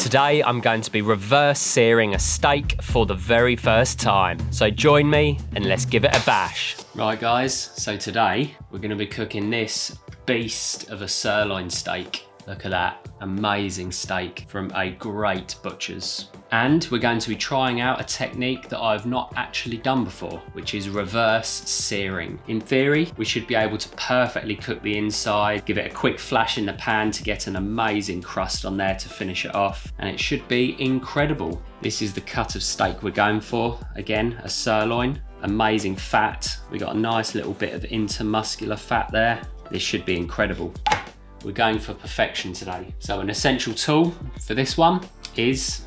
Today I'm going to be reverse searing a steak for the very first time. So join me and let's give it a bash. Right guys, so today we're going to be cooking this beast of a sirloin steak. Look at that, amazing steak from a great butcher's. And we're going to be trying out a technique that I've not actually done before, which is reverse searing. In theory, we should be able to perfectly cook the inside, give it a quick flash in the pan to get an amazing crust on there to finish it off, and it should be incredible. This is the cut of steak we're going for. Again, a sirloin, amazing fat. We got a nice little bit of intermuscular fat there. This should be incredible. We're going for perfection today. So an essential tool for this one is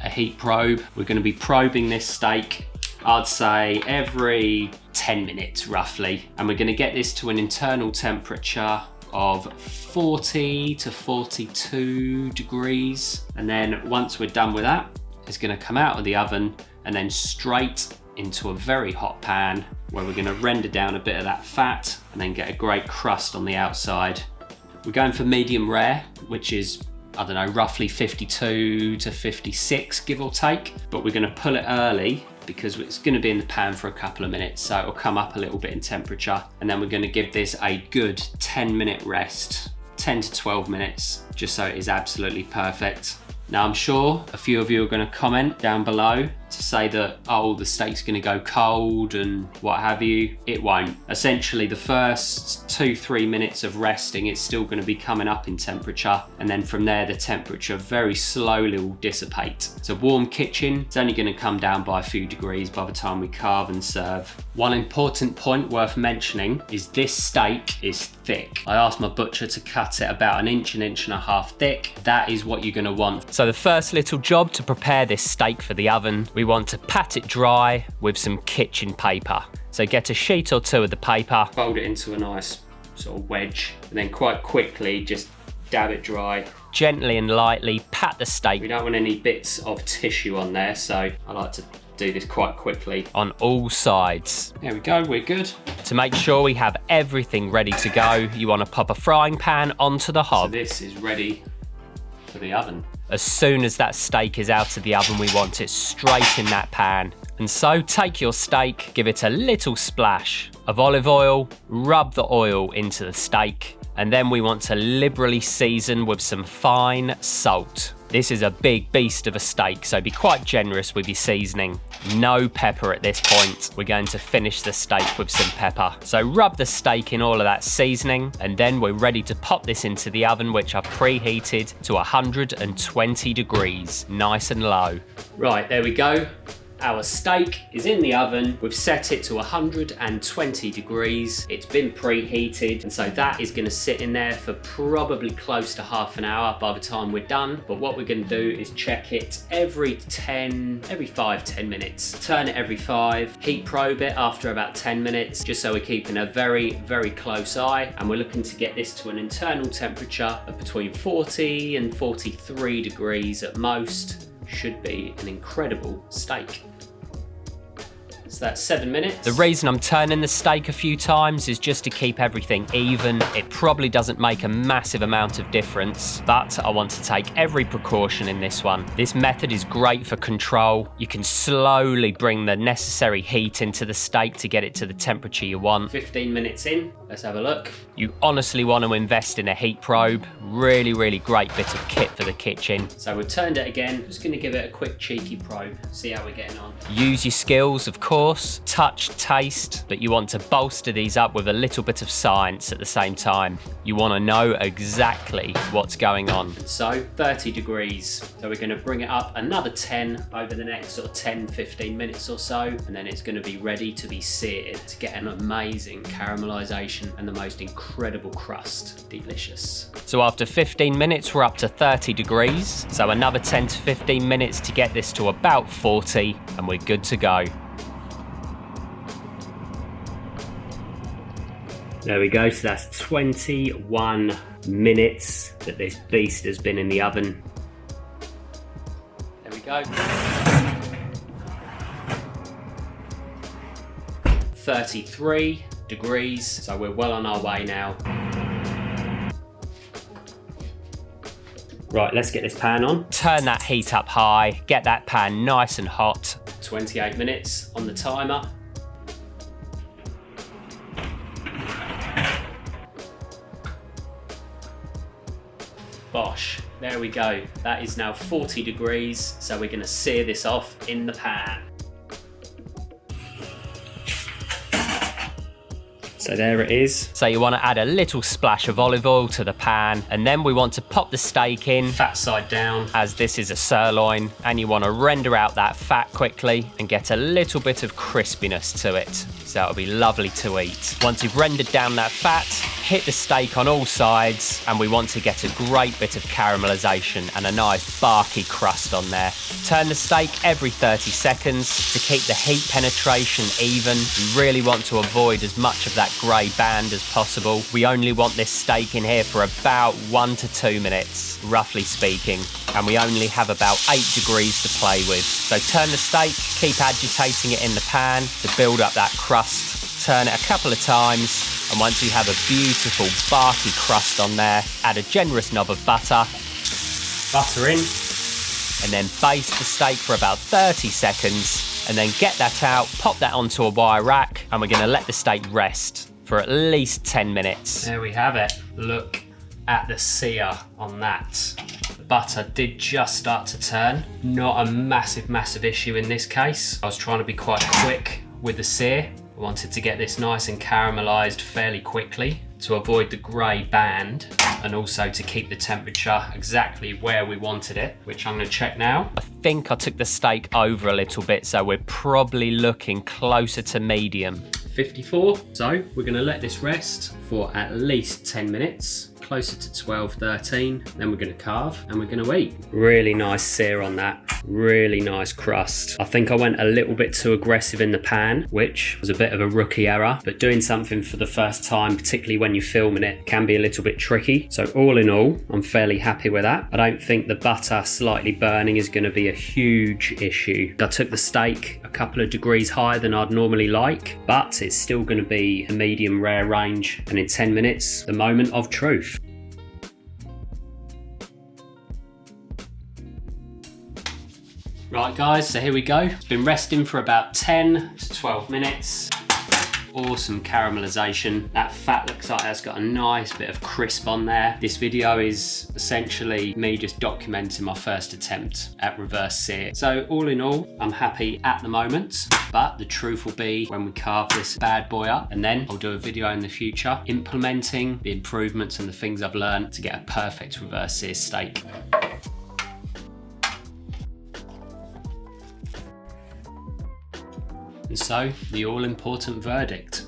a heat probe. We're going to be probing this steak, I'd say every 10 minutes roughly. And we're going to get this to an internal temperature of 40 to 42 degrees. And then once we're done with that, it's going to come out of the oven and then straight into a very hot pan where we're going to render down a bit of that fat and then get a great crust on the outside. We're going for medium rare, which is, I don't know, roughly 52 to 56, give or take. But we're gonna pull it early because it's gonna be in the pan for a couple of minutes, so it'll come up a little bit in temperature. And then we're gonna give this a good 10-minute rest, 10 to 12 minutes, just so it is absolutely perfect. Now I'm sure a few of you are gonna comment down below to say that, oh, the steak's gonna go cold and what have you. It won't. Essentially the first 2-3 minutes of resting, it's still gonna be coming up in temperature. And then from there, the temperature very slowly will dissipate. It's a warm kitchen. It's only gonna come down by a few degrees by the time we carve and serve. One important point worth mentioning is this steak is thick. I asked my butcher to cut it about an inch and a half thick. That is what you're gonna want. So the first little job to prepare this steak for the oven, we want to pat it dry with some kitchen paper. So get a sheet or two of the paper, fold it into a nice sort of wedge, and then quite quickly just dab it dry. Gently and lightly pat the steak. We don't want any bits of tissue on there, so I like to do this quite quickly on all sides. There we go, we're good. To make sure we have everything ready to go, you want to pop a frying pan onto the hob. So this is ready for the oven. As soon as that steak is out of the oven, we want it straight in that pan. And so take your steak, give it a little splash of olive oil, rub the oil into the steak, and then we want to liberally season with some fine salt. This is a big beast of a steak, so be quite generous with your seasoning. No pepper at this point. We're going to finish the steak with some pepper. So rub the steak in all of that seasoning, and then we're ready to pop this into the oven, which I've preheated to 120 degrees, nice and low. Right, there we go. Our steak is in the oven. We've set it to 120 degrees. It's been preheated, and so that is gonna sit in there for probably close to half an hour by the time we're done. But what we're gonna do is check it every 5-10 minutes. Turn it every 5, heat probe it after about 10 minutes, just so we're keeping a very, very close eye. And we're looking to get this to an internal temperature of between 40 and 43 degrees at most. Should be an incredible steak. So that's 7 minutes. The reason I'm turning the steak a few times is just to keep everything even. It probably doesn't make a massive amount of difference, but I want to take every precaution in this one. This method is great for control. You can slowly bring the necessary heat into the steak to get it to the temperature you want. 15 minutes in, let's have a look. You honestly want to invest in a heat probe. Really, really great bit of kit for the kitchen. So we've turned it again. Just gonna give it a quick cheeky probe, see how we're getting on. Use your skills, of course, touch, taste, but you want to bolster these up with a little bit of science at the same time. You want to know exactly what's going on. So 30 degrees. So we're going to bring it up another 10 over the next sort of 10-15 minutes or so, and then it's going to be ready to be seared to get an amazing caramelization and the most incredible crust. Delicious. So after 15 minutes, we're up to 30 degrees. So another 10 to 15 minutes to get this to about 40, and we're good to go. There we go, so that's 21 minutes that this beast has been in the oven. There we go. 33 degrees, so we're well on our way now. Right, let's get this pan on. Turn that heat up high, get that pan nice and hot. 28 minutes on the timer. Bosh, there we go. That is now 40 degrees, so we're gonna sear this off in the pan. So there it is. So you want to add a little splash of olive oil to the pan, and then we want to pop the steak in, fat side down, as this is a sirloin, and you want to render out that fat quickly and get a little bit of crispiness to it. So it'll be lovely to eat. Once you've rendered down that fat, hit the steak on all sides, and we want to get a great bit of caramelization and a nice barky crust on there. Turn the steak every 30 seconds to keep the heat penetration even. You really want to avoid as much of that grey band as possible. We only want this steak in here for about 1 to 2 minutes, roughly speaking, and we only have about 8 degrees to play with. So turn the steak, keep agitating it in the pan to build up that crust. Turn it a couple of times, and once you have a beautiful barky crust on there, add a generous knob of butter. Butter in, and then baste the steak for about 30 seconds, and then get that out, pop that onto a wire rack, and we're gonna let the steak rest for at least 10 minutes. There we have it. Look at the sear on that. The butter did just start to turn. Not a massive issue in this case. I was trying to be quite quick with the sear. I wanted to get this nice and caramelized fairly quickly to avoid the grey band, and also to keep the temperature exactly where we wanted it, which I'm gonna check now. I think I took the steak over a little bit, so we're probably looking closer to medium. 54. So we're gonna let this rest for at least 10 minutes. Closer to 12, 13, then we're gonna carve and we're gonna eat. Really nice sear on that, really nice crust. I think I went a little bit too aggressive in the pan, which was a bit of a rookie error, but doing something for the first time, particularly when you're filming it, can be a little bit tricky. So all in all, I'm fairly happy with that. I don't think the butter slightly burning is gonna be a huge issue. I took the steak a couple of degrees higher than I'd normally like, but it's still gonna be a medium rare range, and in 10 minutes, the moment of truth. Right guys, so here we go. It's been resting for about 10 to 12 minutes. Awesome caramelization. That fat looks like that's got a nice bit of crisp on there. This video is essentially me just documenting my first attempt at reverse sear. So all in all, I'm happy at the moment, but the truth will be when we carve this bad boy up, and then I'll do a video in the future implementing the improvements and the things I've learned to get a perfect reverse sear steak. And so, the all-important verdict.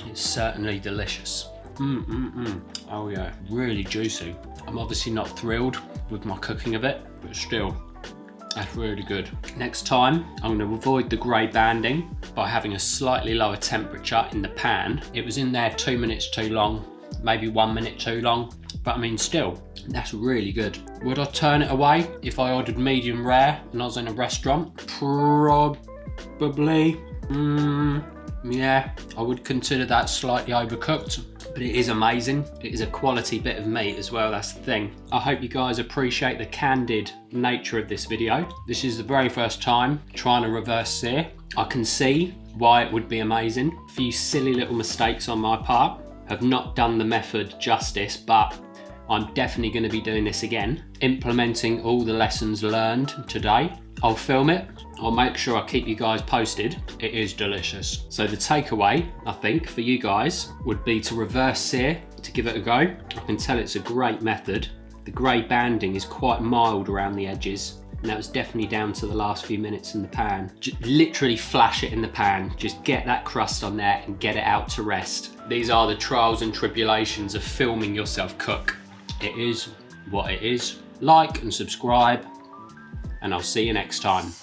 It's certainly delicious. Oh yeah, really juicy. I'm obviously not thrilled with my cooking of it, but still, that's really good. Next time, I'm gonna avoid the grey banding by having a slightly lower temperature in the pan. It was in there 2 minutes too long, maybe 1 minute too long, but I mean still, that's really good. Would I turn it away if I ordered medium rare and I was in a restaurant? Probably. Yeah, I would consider that slightly overcooked, but it is amazing. It is a quality bit of meat as well, that's the thing. I hope you guys appreciate the candid nature of this video. This is the very first time trying to reverse sear. I can see why it would be amazing. A few silly little mistakes on my part have not done the method justice, but I'm definitely going to be doing this again, implementing all the lessons learned today. I'll film it, I'll make sure I keep you guys posted. It is delicious. So the takeaway, I think, for you guys would be to reverse sear, to give it a go. I can tell it's a great method. The grey banding is quite mild around the edges, and that was definitely down to the last few minutes in the pan. Just literally flash it in the pan, just get that crust on there and get it out to rest. These are the trials and tribulations of filming yourself cook. It is what it is. Like and subscribe, and I'll see you next time.